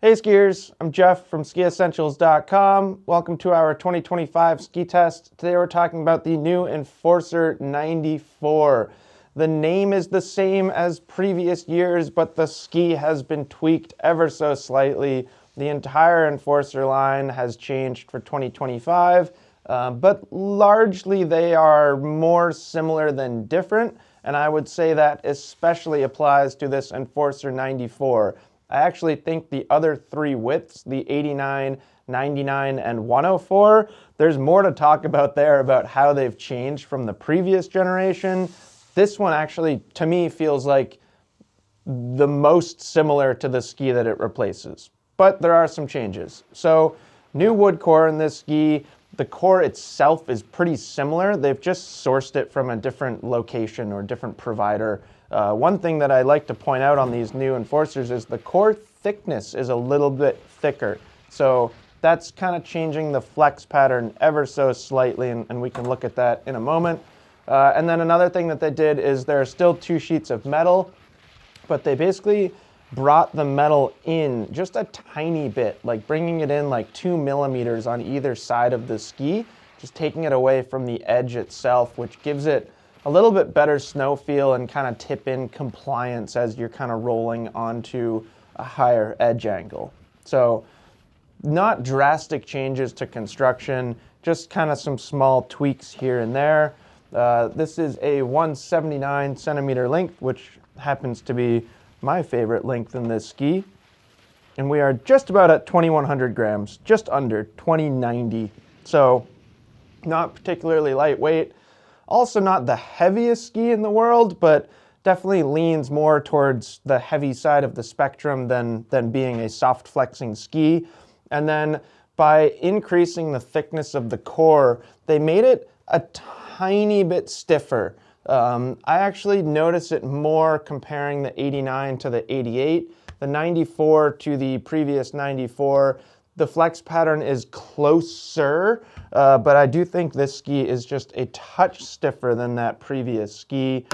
Hey skiers, I'm Jeff from skiessentials.com. Welcome to our 2025 ski test. Today we're talking about the new Enforcer 94. The name is the same as previous years, but the ski has been tweaked ever so slightly. The entire Enforcer line has changed for 2025, but largely they are more similar than different, and I would say that especially applies to this Enforcer 94. I actually think the other three widths, the 89, 99, and 104, there's more to talk about there about how they've changed from the previous generation. This one actually, to me, feels like the most similar to the ski that it replaces. But there are some changes. So, new wood core in this ski. The core itself is pretty similar. They've just sourced it from a different location or different provider. One thing that I like to point out on these new Enforcers is the core thickness is a little bit thicker. So that's kind of changing the flex pattern ever so slightly, and we can look at that in a moment. And then another thing that they did is there are still two sheets of metal, but they basically brought the metal in just a tiny bit, like bringing it in like 2 millimeters on either side of the ski, just taking it away from the edge itself, which gives it a little bit better snow feel and kind of tip-in compliance as you're kind of rolling onto a higher edge angle. So not drastic changes to construction, just kind of some small tweaks here and there. This is a 179 centimeter length, which happens to be my favorite length in this ski. And we are just about at 2,100 grams, just under 2,090. So not particularly lightweight. Also not the heaviest ski in the world, but definitely leans more towards the heavy side of the spectrum than being a soft flexing ski. And then by increasing the thickness of the core, they made it a tiny bit stiffer. I actually notice it more comparing the 89 to the 88. The 94 to the previous 94, the flex pattern is closer, but I do think this ski is just a touch stiffer than that previous ski.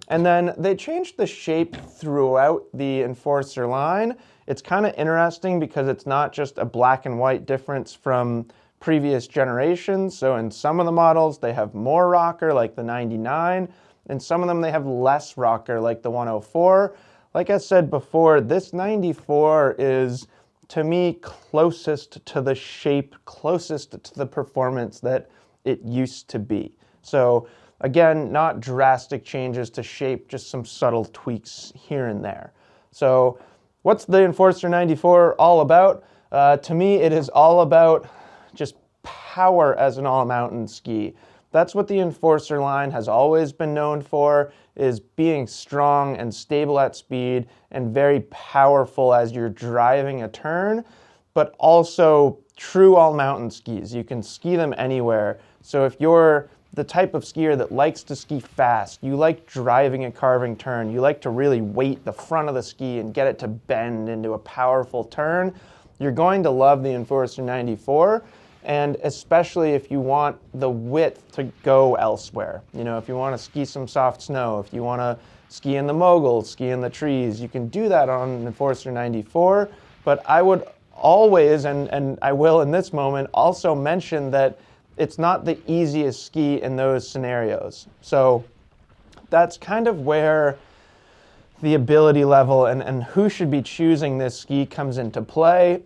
And then they changed the shape throughout the Enforcer line. It's kind of interesting because it's not just a black and white difference from previous generations. So in some of the models, they have more rocker like the 99. In some of them, they have less rocker like the 104. Like I said before, this 94 is, to me, closest to the shape, closest to the performance that it used to be. So again, not drastic changes to shape, just some subtle tweaks here and there. So what's the Enforcer 94 all about? To me, it is all about just power as an all-mountain ski. That's what the Enforcer line has always been known for, is being strong and stable at speed and very powerful as you're driving a turn, but also true all-mountain skis. You can ski them anywhere. So if you're the type of skier that likes to ski fast, you like driving a carving turn, you like to really weight the front of the ski and get it to bend into a powerful turn, you're going to love the Enforcer 94. And especially if you want the width to go elsewhere. You know, if you want to ski some soft snow, if you want to ski in the mogul, ski in the trees, you can do that on an Enforcer 94. But I would always, and I will in this moment, also mention that it's not the easiest ski in those scenarios. So that's kind of where the ability level and who should be choosing this ski comes into play.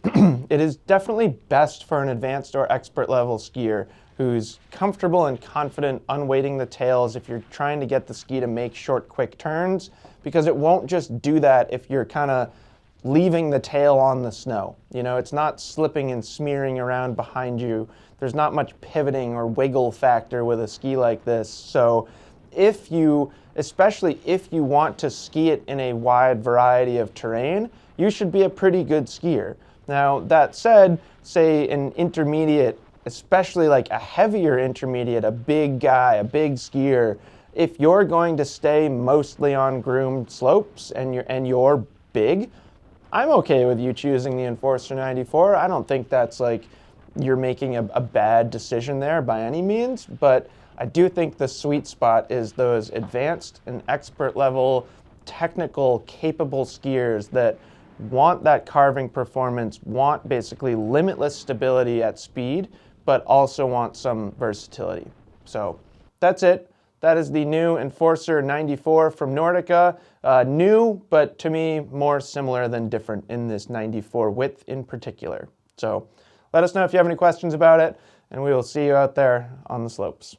It is definitely best for an advanced or expert level skier who's comfortable and confident unweighting the tails if you're trying to get the ski to make short, quick turns, because it won't just do that if you're kind of leaving the tail on the snow. You know, it's not slipping and smearing around behind you. There's not much pivoting or wiggle factor with a ski like this. So especially if you want to ski it in a wide variety of terrain, you should be a pretty good skier. Now, that said, say an intermediate, especially like a heavier intermediate, a big guy, a big skier, if you're going to stay mostly on groomed slopes and you're big, I'm okay with you choosing the Enforcer 94. I don't think that's like you're making a bad decision there by any means, but I do think the sweet spot is those advanced and expert level, technical, capable skiers that want that carving performance, want basically limitless stability at speed, but also want some versatility. So that's it. That is the new Enforcer 94 from Nordica. New, but to me, more similar than different in this 94 width in particular. So let us know if you have any questions about it, and we will see you out there on the slopes.